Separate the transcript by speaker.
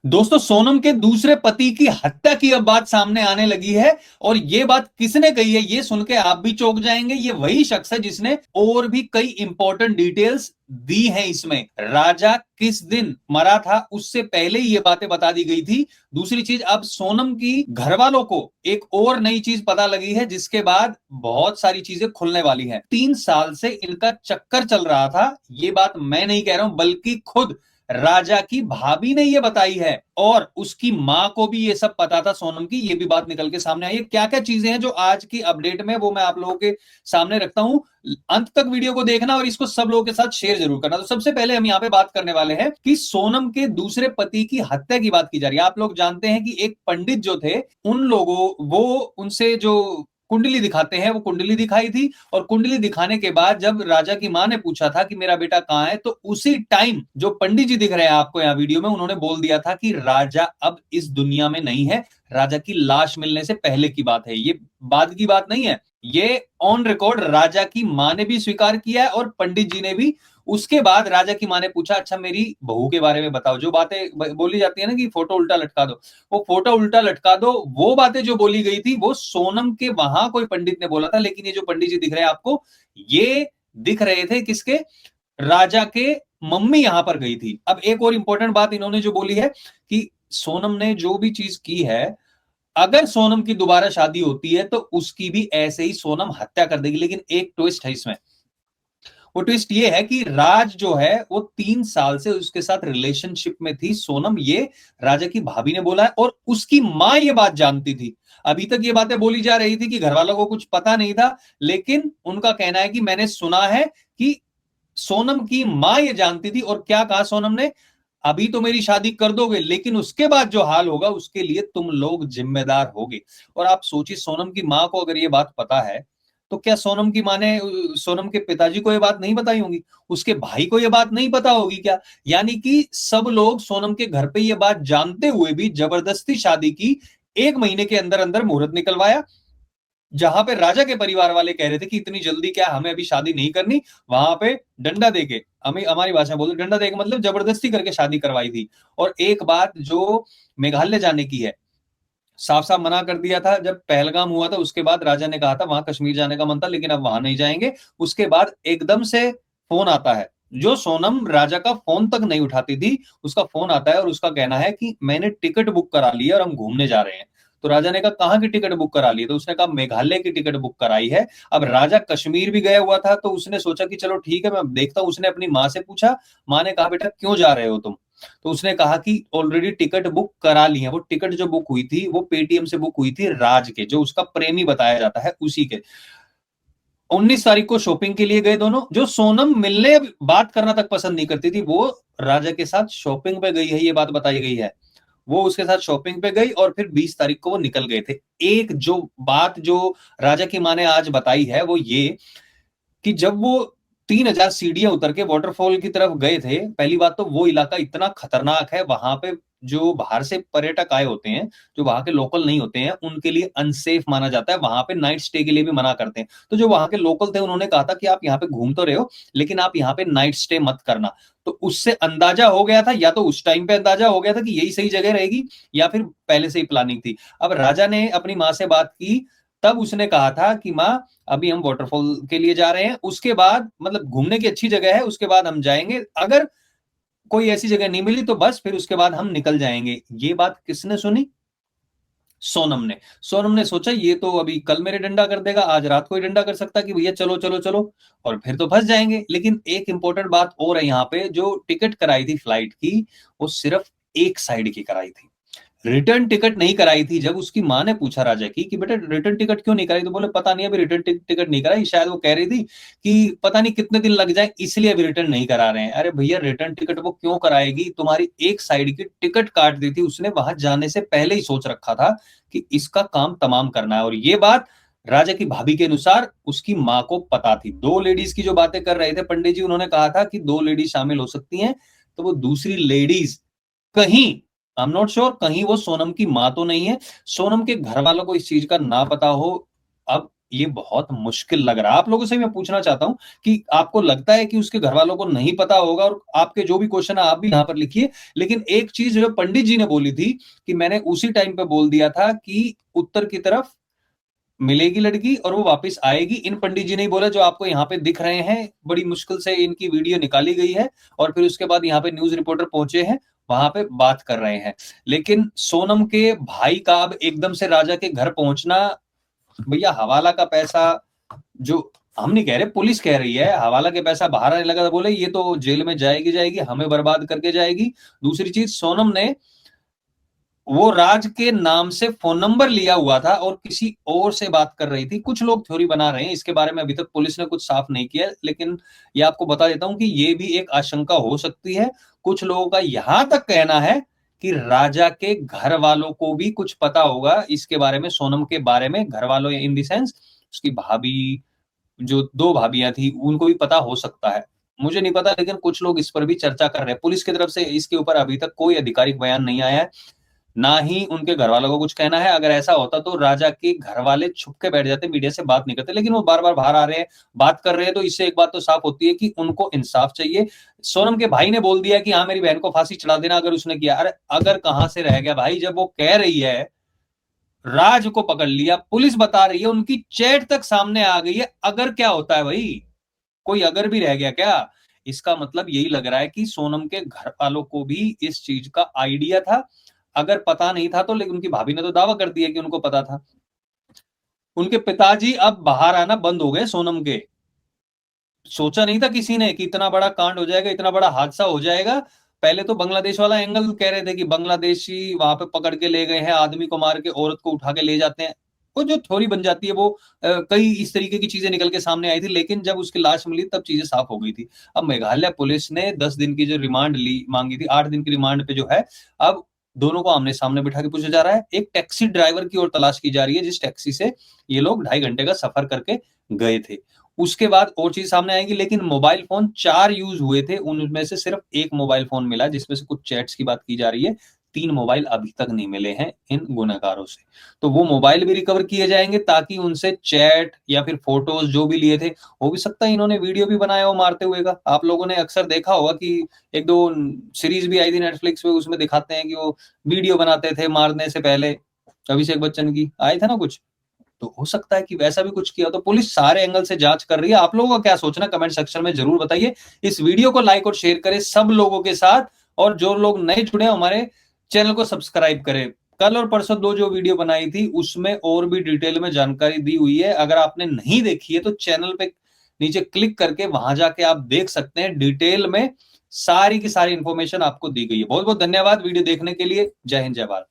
Speaker 1: दोस्तों, सोनम के दूसरे पति की हत्या की अब बात सामने आने लगी है। और ये बात किसने कही है, ये सुन के आप भी चौंक जाएंगे। ये वही शख्स है जिसने और भी कई इंपॉर्टेंट डिटेल्स दी हैं इसमें। राजा किस दिन मरा था उससे पहले ही ये बातें बता दी गई थी। दूसरी चीज, अब सोनम की घर वालों को एक और नई चीज पता लगी है, जिसके बाद बहुत सारी चीजें खुलने वाली हैं। 3 साल से इनका चक्कर चल रहा था। ये बात मैं नहीं कह रहा हूं, बल्कि खुद राजा की भाभी ने ये बताई है। और उसकी मां को भी ये सब पता था सोनम की, ये भी बात निकल के सामने आई है। क्या क्या चीजें हैं जो आज की अपडेट में, वो मैं आप लोगों के सामने रखता हूं। अंत तक वीडियो को देखना और इसको सब लोगों के साथ शेयर जरूर करना। तो सबसे पहले हम यहाँ पे बात करने वाले हैं कि सोनम के दूसरे पति की हत्या की बात की जा रही है। आप लोग जानते हैं कि एक पंडित जो थे, उन लोगों वो उनसे जो कुंडली दिखाते हैं, वो कुंडली दिखाई थी। और कुंडली दिखाने के बाद जब राजा की मां ने पूछा था कि मेरा बेटा कहां है, तो उसी टाइम जो पंडित जी दिख रहे हैं आपको यहाँ वीडियो में, उन्होंने बोल दिया था कि राजा अब इस दुनिया में नहीं है। राजा की लाश मिलने से पहले की बात है, ये बाद की बात नहीं है। ये ऑन रिकॉर्ड राजा की मां ने भी स्वीकार किया है और पंडित जी ने भी। उसके बाद राजा की मां ने पूछा, अच्छा मेरी बहू के बारे में बताओ। जो बातें बोली जाती है ना कि फोटो उल्टा लटका दो, वो फोटो उल्टा लटका दो। वो बातें जो बोली गई थी वो सोनम के वहां कोई पंडित ने बोला था। लेकिन ये जो पंडित जी दिख रहे हैं आपको, ये दिख रहे थे किसके? राजा के मम्मी यहां पर गई थी। अब एक और इंपॉर्टेंट बात इन्होंने जो बोली है कि सोनम ने जो भी चीज की है, अगर सोनम की दोबारा शादी होती है तो उसकी भी ऐसे ही सोनम हत्या कर देगी। लेकिन एक ट्विस्ट है इसमें। वो ट्विस्ट ये है कि राज जो है वो 3 साल से उसके साथ रिलेशनशिप में थी सोनम, ये राजा की भाभी ने बोला है। और उसकी मां ये बात जानती थी। अभी तक ये बातें बोली जा रही थी कि घर वालों को कुछ पता नहीं था, लेकिन उनका कहना है कि मैंने सुना है कि सोनम की मां ये जानती थी। और क्या कहा सोनम ने? अभी तो मेरी शादी कर दोगे, लेकिन उसके बाद जो हाल होगा उसके लिए तुम लोग जिम्मेदार होगे। और आप सोचिए, सोनम की मां को अगर ये बात पता है, तो क्या सोनम की मां ने सोनम के पिताजी को ये बात नहीं बताई होंगी? उसके भाई को ये बात नहीं पता होगी क्या? यानी कि सब लोग सोनम के घर पे ये बात जानते हुए भी जबरदस्ती शादी की। 1 महीने के अंदर अंदर मुहूर्त निकलवाया। जहां पे राजा के परिवार वाले कह रहे थे कि इतनी जल्दी क्या, हमें अभी शादी नहीं करनी, वहां पे डंडा देके, हमें हमारी भाषा में बोलते डंडा देके मतलब जबरदस्ती करके शादी करवाई थी। और एक बात जो मेघालय जाने की है, साफ साफ मना कर दिया था। जब पहलगाम हुआ था उसके बाद राजा ने कहा था वहां कश्मीर जाने का मन था, लेकिन अब वहां नहीं जाएंगे। उसके बाद एकदम से फोन आता है। जो सोनम राजा का फोन तक नहीं उठाती थी, उसका फोन आता है और उसका कहना है कि मैंने टिकट बुक करा ली है और हम घूमने जा रहे हैं। तो राजा ने कहा कहाँ की टिकट बुक करा ली है? तो उसने कहा मेघालय की टिकट बुक कराई है। अब राजा कश्मीर भी गया हुआ था, तो उसने सोचा कि चलो ठीक है, मैं देखता हूँ। उसने अपनी माँ से पूछा। माँ ने कहा बेटा क्यों जा रहे हो तुम? तो उसने कहा कि ऑलरेडी टिकट बुक करा ली है। वो टिकट जो बुक हुई थी वो पेटीएम से बुक हुई थी राज के, जो उसका प्रेमी बताया जाता है, उसी के। 19 तारीख को शॉपिंग के लिए गए दोनों। जो सोनम मिलने बात करना तक पसंद नहीं करती थी, वो राजा के साथ शॉपिंग पे गई है, ये बात बताई गई है। वो उसके साथ शॉपिंग पे गई और फिर 20 तारीख को वो निकल गए थे। एक जो बात जो राजा की मां ने आज बताई है वो ये कि जब वो 3,000 सीढ़ियां उतर के वाटरफॉल की तरफ गए थे, पहली बात तो वो इलाका इतना खतरनाक है। वहां पे जो बाहर से पर्यटक आए होते हैं, जो वहां के लोकल नहीं होते हैं, उनके लिए अनसेफ माना जाता है। वहां पे नाइट स्टे के लिए भी मना करते हैं। तो जो वहां के लोकल थे उन्होंने कहा था कि आप यहाँ पे घूम तो रहे हो, लेकिन आप यहाँ पे नाइट स्टे मत करना। तो उससे अंदाजा हो गया था, या तो उस टाइम पे अंदाजा हो गया था कि यही सही जगह रहेगी, या फिर पहले से ही प्लानिंग थी। अब राजा ने अपनी माँ से बात की, तब उसने कहा था कि माँ अभी हम वाटरफॉल के लिए जा रहे हैं, उसके बाद मतलब घूमने की अच्छी जगह है, उसके बाद हम जाएंगे। अगर कोई ऐसी जगह नहीं मिली तो बस फिर उसके बाद हम निकल जाएंगे। ये बात किसने सुनी? सोनम ने। सोनम ने सोचा ये तो अभी कल मेरे डंडा कर देगा, आज रात को ही डंडा कर सकता कि भैया चलो चलो चलो, और फिर तो फंस जाएंगे। लेकिन एक इंपॉर्टेंट बात और है यहाँ पे, जो टिकट कराई थी फ्लाइट की, वो सिर्फ एक साइड की कराई थी, रिटर्न टिकट नहीं कराई थी। जब उसकी मां ने पूछा राजा की कि बेटा रिटर्न टिकट क्यों नहीं कराई, तो बोले पता नहीं, अभी रिटर्न टिकट नहीं कराई। शायद वो कह रही थी कि पता नहीं कितने दिन लग जाए, इसलिए अभी रिटर्न नहीं करा रहे हैं। अरे भैया, रिटर्न टिकट वो क्यों कराएगी? तुम्हारी एक साइड की टिकट काट दी थी उसने, वहां जाने से पहले ही सोच रखा था कि इसका काम तमाम करना है। और ये बात राजा की भाभी के अनुसार उसकी मां को पता थी। 2 लेडीज की जो बातें कर रहे थे पंडित जी, उन्होंने कहा था कि 2 लेडीज शामिल हो सकती हैं। तो वो दूसरी लेडीज कहीं, आई एम नॉट श्योर, कहीं वो सोनम की मां तो नहीं है। सोनम के घर वालों को इस चीज का ना पता हो। अब ये बहुत मुश्किल लग रहा है। आप लोगों से मैं पूछना चाहता हूं कि आपको लगता है कि उसके घर वालों को नहीं पता होगा? और आपके जो भी क्वेश्चन है आप भी यहां पर लिखिए। लेकिन एक चीज जो पंडित जी ने बोली थी कि मैंने उसी टाइम पे बोल दिया था कि उत्तर की तरफ मिलेगी लड़की और वो वापस आएगी। इन पंडित जी ने ही बोला जो आपको यहाँ पे दिख रहे हैं। बड़ी मुश्किल से इनकी वीडियो निकाली गई है और फिर उसके बाद यहाँ पे न्यूज रिपोर्टर पहुंचे हैं, वहां पे बात कर रहे हैं। लेकिन सोनम के भाई का अब एकदम से राजा के घर पहुंचना, भैया हवाला का पैसा, जो हम नहीं कह रहे, पुलिस कह रही है हवाला के पैसा बाहर आने लगा, तो बोले ये तो जेल में जाएगी जाएगी, हमें बर्बाद करके जाएगी। दूसरी चीज, सोनम ने वो राज के नाम से फोन नंबर लिया हुआ था और किसी और से बात कर रही थी। कुछ लोग थ्योरी बना रहे हैं, इसके बारे में अभी तक पुलिस ने कुछ साफ नहीं किया, लेकिन ये आपको बता देता हूं कि ये भी एक आशंका हो सकती है। कुछ लोगों का यहां तक कहना है कि राजा के घर वालों को भी कुछ पता होगा इसके बारे में, सोनम के बारे में। घर वालों इन द सेंस उसकी भाभी, जो दो भाभियां थी, उनको भी पता हो सकता है। मुझे नहीं पता, लेकिन कुछ लोग इस पर भी चर्चा कर रहे हैं। पुलिस की तरफ से इसके ऊपर अभी तक कोई आधिकारिक बयान नहीं आया है, ना ही उनके घर वालों को कुछ कहना है। अगर ऐसा होता तो राजा के घर वाले छुप के बैठ जाते, मीडिया से बात नहीं करते, लेकिन वो बार बार बाहर आ रहे हैं, बात कर रहे हैं। तो इससे एक बात तो साफ होती है कि उनको इंसाफ चाहिए। सोनम के भाई ने बोल दिया कि हाँ मेरी बहन को फांसी चढ़ा देना अगर उसने किया। अरे अगर कहां से रह गया भाई, जब वो कह रही है राज को पकड़ लिया, पुलिस बता रही है, उनकी चैट तक सामने आ गई है, अगर क्या होता है भाई? कोई अगर भी रह गया क्या? इसका मतलब यही लग रहा है कि सोनम के घर वालों को भी इस चीज का आइडिया था। अगर पता नहीं था तो, लेकिन उनकी भाभी ने तो दावा कर दिया कि उनको पता था। उनके पिताजी अब बाहर आना बंद हो गए सोनम के। सोचा नहीं था किसी ने कि इतना बड़ा कांड हो जाएगा, इतना बड़ा हादसा हो जाएगा। पहले तो बांग्लादेश वाला एंगल कह रहे थे कि बांग्लादेशी वहां पे पकड़ के ले गए हैं, आदमी को मार के औरत को उठा के ले जाते हैं। वो जो थ्योरी बन जाती है वो कई इस तरीके की चीजें निकल के सामने आई थी, लेकिन जब उसकी लाश मिली तब चीजें साफ हो गई थी। अब मेघालय पुलिस ने 10 दिन की जो रिमांड ली मांगी थी, 8 दिन की रिमांड पे जो है, अब दोनों को आमने सामने बिठा के पूछा जा रहा है। एक टैक्सी ड्राइवर की ओर तलाश की जा रही है, जिस टैक्सी से ये लोग 2.5 घंटे का सफर करके गए थे। उसके बाद और चीज सामने आएगी, लेकिन मोबाइल फोन 4 यूज हुए थे, उनमें से सिर्फ एक मोबाइल फोन मिला जिसमें से कुछ चैट्स की बात की जा रही है। 3 मोबाइल अभी तक नहीं मिले हैं इन गुनहगारों से। तो वो मोबाइल भी रिकवर किए जाएंगे ताकि उनसे चैट या फिर फोटोज जो भी लिए थे, हो भी सकता है इन्होंने वीडियो भी बनाया हो मारते हुए का। आप लोगों ने अक्सर देखा होगा कि एक दो सीरीज भी आई थी नेटफ्लिक्स पे, उसमें दिखाते हैं कि वो वीडियो बनाते थे मारने से पहले। अभिषेक बच्चन की आई था ना कुछ, तो हो सकता है कि वैसा भी कुछ किया। तो पुलिस सारे एंगल से जांच कर रही है। आप लोगों का क्या सोचना कमेंट सेक्शन में जरूर बताइए। इस वीडियो को लाइक और शेयर करें सब लोगों के साथ, और जो लोग नए जुड़े हैं हमारे चैनल को सब्सक्राइब करें। कल और परसों दो जो वीडियो बनाई थी उसमें और भी डिटेल में जानकारी दी हुई है। अगर आपने नहीं देखी है तो चैनल पे नीचे क्लिक करके वहां जाके आप देख सकते हैं। डिटेल में सारी की सारी इंफॉर्मेशन आपको दी गई है। बहुत बहुत धन्यवाद वीडियो देखने के लिए। जय हिंद, जय भारत।